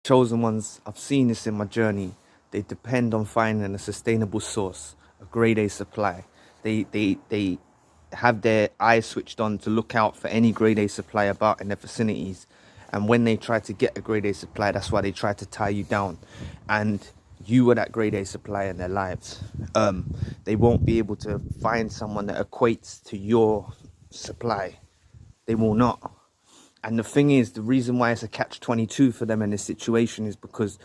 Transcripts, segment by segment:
chosen ones, I've seen this in my journey. They depend on finding a sustainable source, a grade A supply. They have their eyes switched on to look out for any grade A supply about in their vicinities. And when they try to get a grade A supply, that's why they try to tie you down. And you are that grade A supply in their lives. They won't be able to find someone that equates to your supply. They will not. And the thing is, the reason why it's a catch-22 for them in this situation is because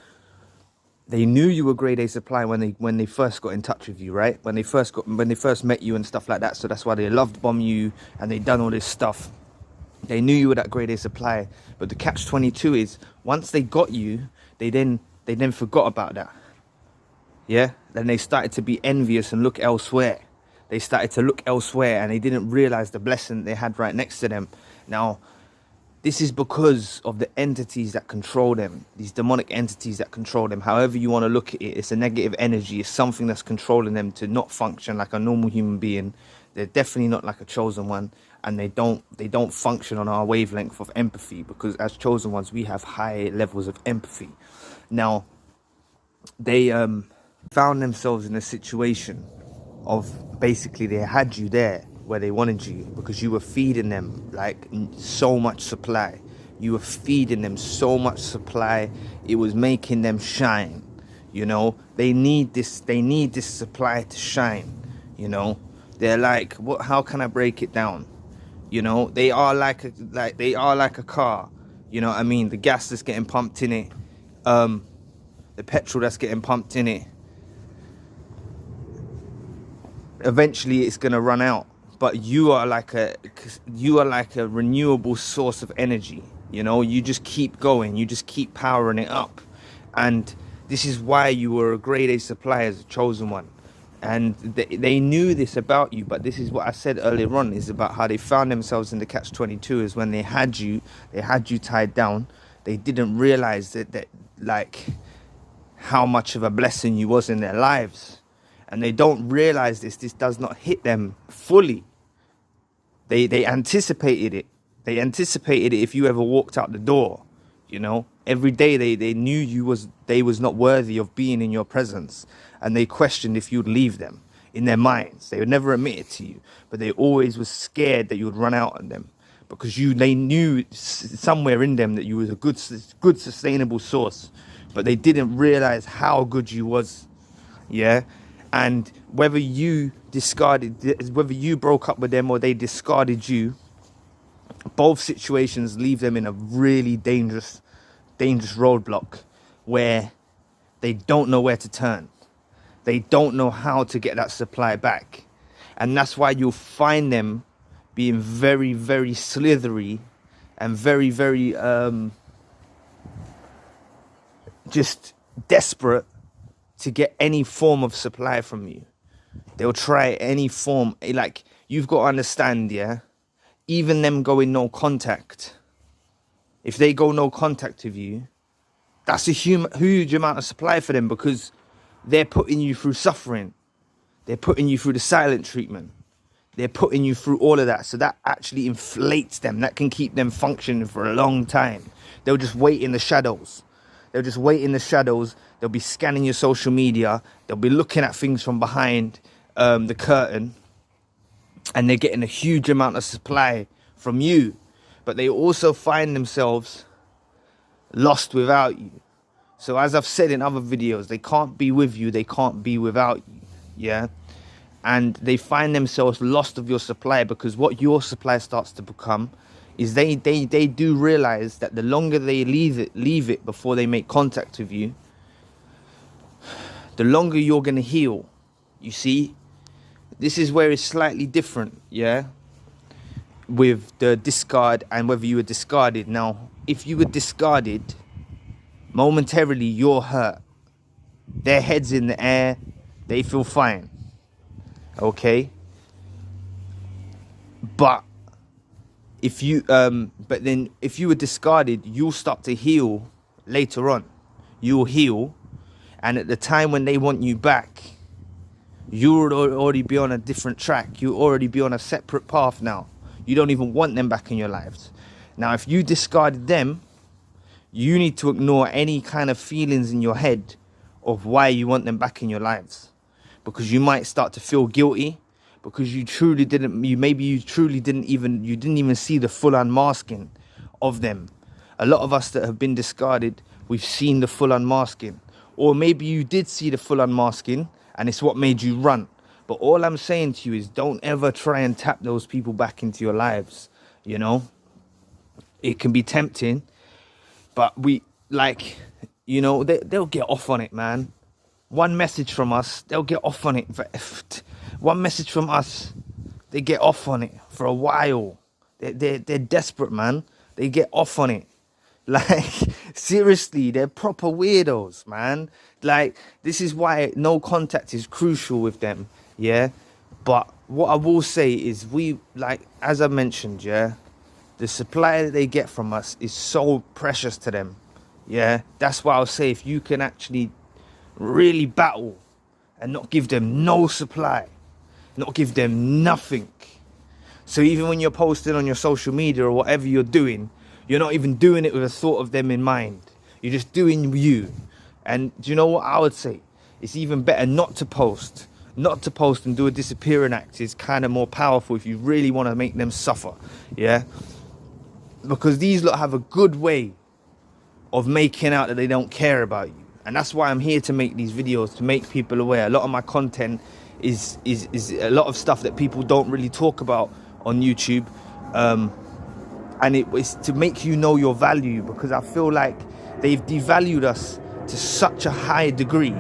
they knew you were grade A supply when they first got in touch with you, right? When they first met you and stuff like that. So that's why they loved bomb you and they done all this stuff. They knew you were that grade A supply. But the catch-22 is once they got you, they then forgot about that. Yeah? Then they started to be envious and look elsewhere. They started to look elsewhere and they didn't realize the blessing they had right next to them. Now, this is because of the entities that control them, these demonic entities that control them. However you want to look at it, it's a negative energy. It's something that's controlling them to not function like a normal human being. They're definitely not like a chosen one, and they don't function on our wavelength of empathy, because as chosen ones, we have high levels of empathy. Now, they found themselves in a situation of basically they had you there where they wanted you because you were feeding them like so much supply. You were feeding them so much supply. It was making them shine. You know, they need this supply to shine. You know, they're like, what? How can I break it down? You know, they are like a car. You know what I mean? The gas that's getting pumped in it, the petrol that's getting pumped in it. Eventually, it's gonna run out. But you are like a renewable source of energy. You know, you just keep going. You just keep powering it up. And this is why you were a grade A supply as a chosen one. And they knew this about you. But this is what I said earlier on, is about how they found themselves in the catch-22 is when they had you tied down. They didn't realize that like how much of a blessing you was in their lives. And they don't realize this does not hit them fully. They anticipated it. They anticipated it if you ever walked out the door. You know, every day they knew they was not worthy of being in your presence, and they questioned if you'd leave them in their minds. They would never admit it to you, but they always was scared that you would run out on them, because they knew somewhere in them that you was a good sustainable source, but they didn't realize how good you was. Yeah. And whether you broke up with them or they discarded you, both situations leave them in a really dangerous roadblock where they don't know where to turn. They don't know how to get that supply back. And that's why you'll find them being very, very slithery and very, very just desperate to get any form of supply from you. They'll try any form. Like, you've got to understand, yeah, even them going no contact, if they go no contact with you, that's a huge amount of supply for them, because they're putting you through suffering. They're putting you through the silent treatment. They're putting you through all of that. So that actually inflates them. That can keep them functioning for a long time. They'll just wait in the shadows. They'll just wait in the shadows. They'll be scanning your social media. They'll be looking at things from behind the curtain. And they're getting a huge amount of supply from you. But they also find themselves lost without you. So as I've said in other videos, they can't be with you. They can't be without you. Yeah. And they find themselves lost of your supply, because what your supply starts to become is they do realize that the longer they leave it before they make contact with you, the longer you're going to heal. You see, this is where it's slightly different, yeah, with the discard and whether you were discarded. Now, if you were discarded, momentarily you're hurt. Their head's in the air, they feel fine, okay? But if you were discarded, you'll start to heal later on. You'll heal, and at the time when they want you back, you'll already be on a different track. You'll already be on a separate path now. You don't even want them back in your lives. Now, if you discarded them, you need to ignore any kind of feelings in your head of why you want them back in your lives, because you might start to feel guilty because you truly didn't, you didn't even see the full unmasking of them. A lot of us that have been discarded, we've seen the full unmasking, or maybe you did see the full unmasking and it's what made you run. But all I'm saying to you is don't ever try and tap those people back into your lives. You know, it can be tempting, but they'll get off on it, man. One message from us, they'll get off on it. One message from us, they get off on it for a while. They're desperate, man. They get off on it. Like, seriously, they're proper weirdos, man. Like, this is why no contact is crucial with them, yeah? But what I will say is as I mentioned, yeah, the supply that they get from us is so precious to them, yeah? That's why I'll say if you can actually really battle and not give them no supply, not give them nothing. So even when you're posting on your social media or whatever you're doing, you're not even doing it with a thought of them in mind. You're just doing you. And do you know what I would say? It's even better not to post. Not to post and do a disappearing act is kind of more powerful if you really want to make them suffer. Yeah? Because these lot have a good way of making out that they don't care about you. And that's why I'm here to make these videos, to make people aware. A lot of my content is a lot of stuff that people don't really talk about on YouTube. And it was to make you know your value, because I feel like they've devalued us to such a high degree,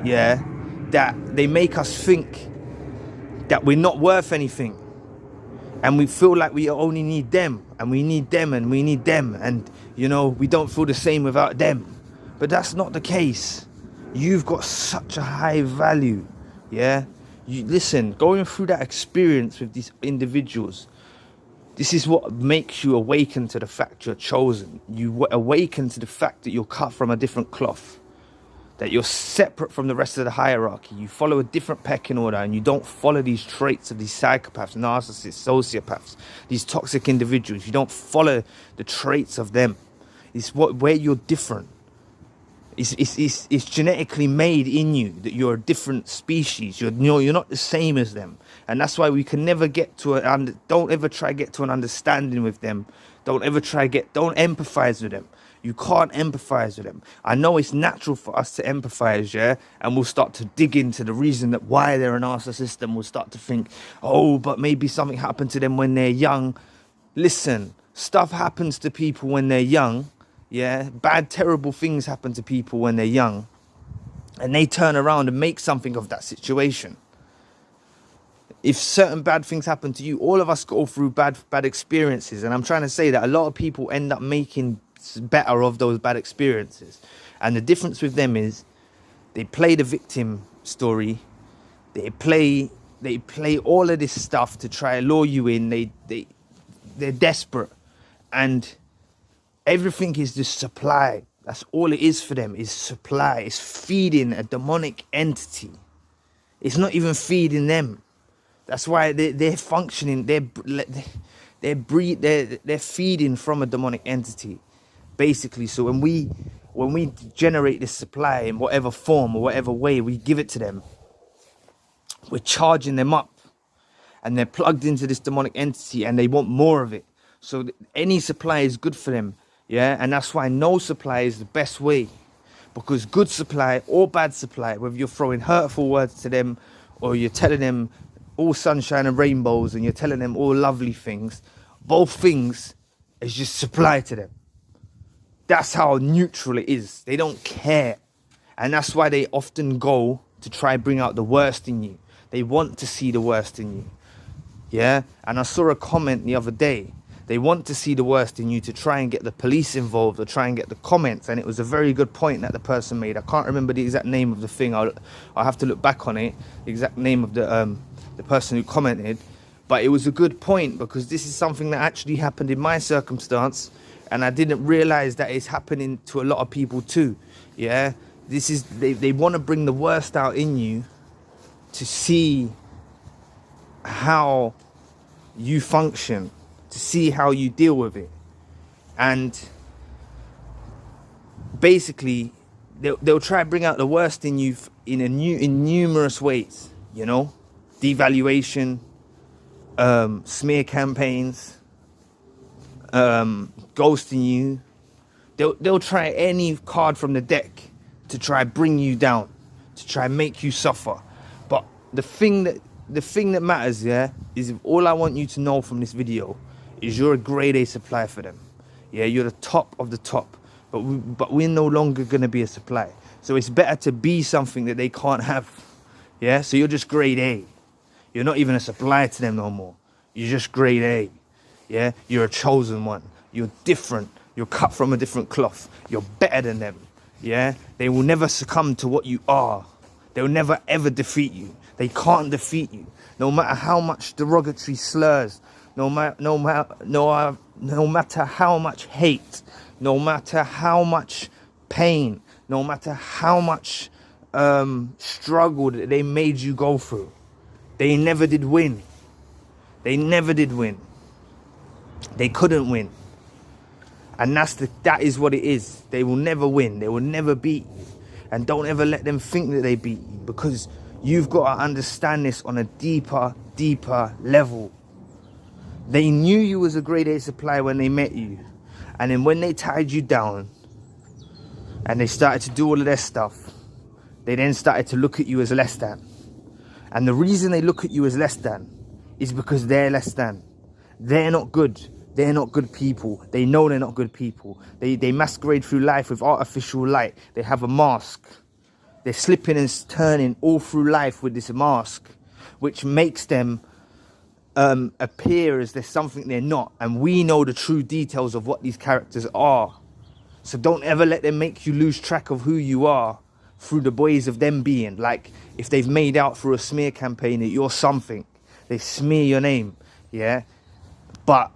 yeah, that they make us think that we're not worth anything. And we feel like we only need them, and we need them, and we need them. And, you know, we don't feel the same without them. But that's not the case. You've got such a high value, yeah? Listen, going through that experience with these individuals, this is what makes you awaken to the fact you're chosen. You awaken to the fact that you're cut from a different cloth, that you're separate from the rest of the hierarchy. You follow a different pecking order, and you don't follow these traits of these psychopaths, narcissists, sociopaths, these toxic individuals. You don't follow the traits of them. It's where you're different. It's genetically made in you that you're a different species. You're not the same as them. And that's why we can never get to don't ever try to get to an understanding with them. Don't empathize with them. You can't empathize with them. I know it's natural for us to empathize, yeah? And we'll start to dig into the reason that why they're a narcissist, and we'll start to think, oh, but maybe something happened to them when they're young. Listen, stuff happens to people when they're young. Yeah, bad, terrible things happen to people when they're young, and they turn around and make something of that situation. If certain bad things happen to you, all of us go through bad experiences, and I'm trying to say that a lot of people end up making better of those bad experiences. And the difference with them is they play the victim story, they play all of this stuff to try and lure you in. They're desperate, and everything is just supply. That's all it is for them, is supply. It's feeding a demonic entity. It's not even feeding them. That's why they're functioning. They're feeding from a demonic entity, basically. So when we generate this supply in whatever form or whatever way we give it to them, we're charging them up, and they're plugged into this demonic entity, and they want more of it. So any supply is good for them. Yeah, and that's why no supply is the best way, because good supply or bad supply, whether you're throwing hurtful words to them or you're telling them all sunshine and rainbows and you're telling them all lovely things, both things is just supply to them. That's how neutral it is. They don't care. And that's why they often go to try and bring out the worst in you. They want to see the worst in you. Yeah, and I saw a comment the other day. They want to see the worst in you to try and get the police involved or try and get the comments. And it was a very good point that the person made. I can't remember the exact name of the thing. I'll have to look back on it, the exact name of the person who commented. But it was a good point, because this is something that actually happened in my circumstance, and I didn't realize that it's happening to a lot of people too. Yeah, this is they want to bring the worst out in you to see how you function, to see how you deal with it. And basically they'll try to bring out the worst in you in numerous ways, you know, devaluation, smear campaigns, ghosting you. They'll try any card from the deck to try bring you down, to try make you suffer. But the thing that matters, yeah, is all I want you to know from this video is you're a grade A supply for them. Yeah, you're the top of the top. But we're no longer gonna be a supply. So it's better to be something that they can't have. Yeah, so you're just grade A. You're not even a supply to them no more. You're just grade A. Yeah, you're a chosen one. You're different. You're cut from a different cloth. You're better than them. Yeah, they will never succumb to what you are. They'll never ever defeat you. They can't defeat you. No matter how much derogatory slurs, no matter how much hate, no matter how much pain, no matter how much struggle that they made you go through, they never did win. They never did win. They couldn't win. And that is what it is. They will never win. They will never beat you. And don't ever let them think that they beat you, because you've got to understand this on a deeper level. They knew you was a grade A supply when they met you. And then when they tied you down and they started to do all of their stuff, they then started to look at you as less than. And the reason they look at you as less than is because they're less than. They're not good. They're not good people. They know they're not good people. They masquerade through life with artificial light. They have a mask. They're slipping and turning all through life with this mask, which makes them appear as they're something they're not. And we know the true details of what these characters are. So don't ever let them make you lose track of who you are through the ways of them being. Like, if they've made out through a smear campaign that you're something, they smear your name, yeah? But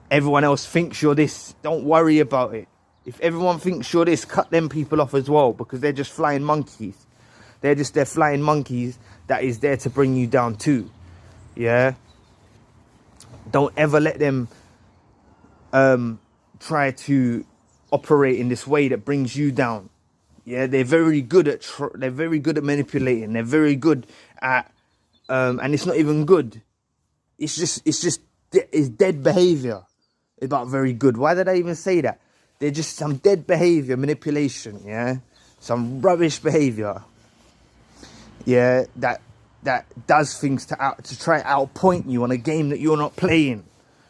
everyone else thinks you're this. Don't worry about it. If everyone thinks you're this, cut them people off as well, because they're just flying monkeys. They're flying monkeys that is there to bring you down too. Yeah? Don't ever let them try to operate in this way that brings you down. Yeah, they're very good at manipulating. They're very good at and it's not even good. It's dead behavior. It's not very good. Why did I even say that? They're just some dead behavior, manipulation, yeah? Some rubbish behavior. Yeah, that does things to try and outpoint you on a game that you're not playing.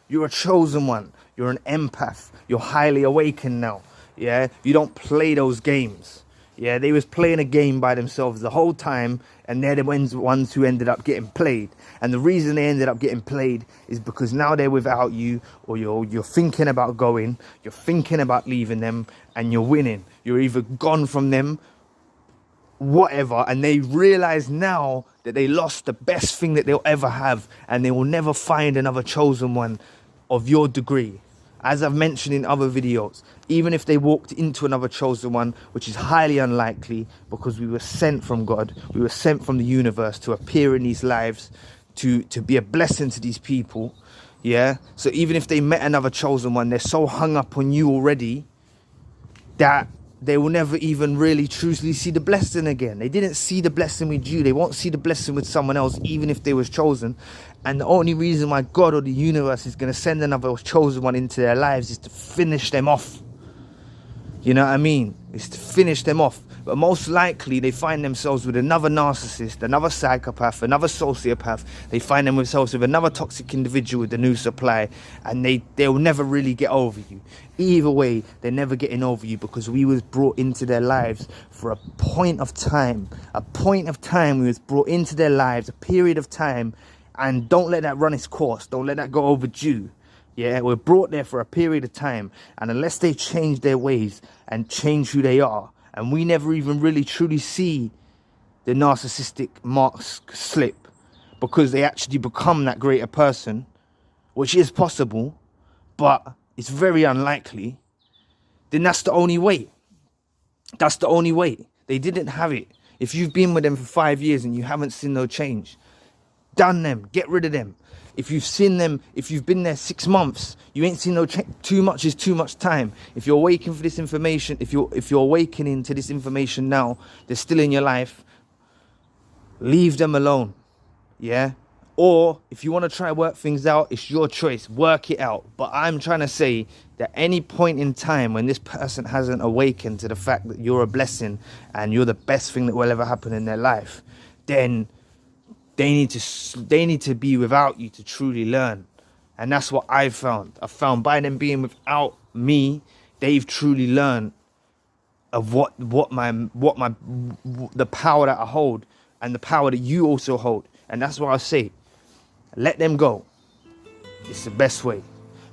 You're a chosen one. You're an empath. You're highly awakened now. Yeah, you don't play those games. Yeah, they was playing a game by themselves the whole time, and they're the ones who ended up getting played. And the reason they ended up getting played is because now they're without you, or you're thinking about going, you're thinking about leaving them, and you're winning. You're either gone from them, whatever, and they realize now that they lost the best thing that they'll ever have, and they will never find another chosen one of your degree. As I've mentioned in other videos, even if they walked into another chosen one, which is highly unlikely, because we were sent from God, we were sent from the universe to appear in these lives, to be a blessing to these people, yeah? So even if they met another chosen one, they're so hung up on you already that they will never even really truly see the blessing again. They didn't see the blessing with you. They won't see the blessing with someone else, even if they was chosen. And the only reason why God or the universe is going to send another chosen one into their lives is to finish them off. You know what I mean? It's to finish them off. But most likely they find themselves with another narcissist, another psychopath, another sociopath. They find themselves with another toxic individual with the new supply, and they'll never really get over you. Either way, they're never getting over you, because we was brought into their lives for a point of time. A point of time we was brought into their lives, a period of time, and don't let that run its course. Don't let that go overdue. Yeah, we're brought there for a period of time, and unless they change their ways and change who they are, and we never even really truly see the narcissistic mask slip, because they actually become that greater person, which is possible, but it's very unlikely, then that's the only way. That's the only way. They didn't have it. If you've been with them for 5 years and you haven't seen no change, done them, get rid of them. If you've seen them, if you've been there 6 months, you ain't seen no change. Too much is too much time. If you're waiting for this information, if you're awakening to this information now, they're still in your life, leave them alone. Yeah? Or if you want to try work things out, it's your choice. Work it out. But I'm trying to say that any point in time when this person hasn't awakened to the fact that you're a blessing and you're the best thing that will ever happen in their life, then they need to be without you to truly learn. And that's what I found by them being without me, they've truly learned of what the power that I hold and the power that you also hold. And that's what I say. Let them go. It's the best way,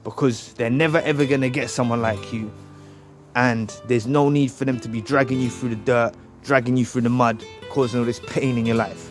because they're never ever gonna get someone like you, and there's no need for them to be dragging you through the dirt, dragging you through the mud, causing all this pain in your life.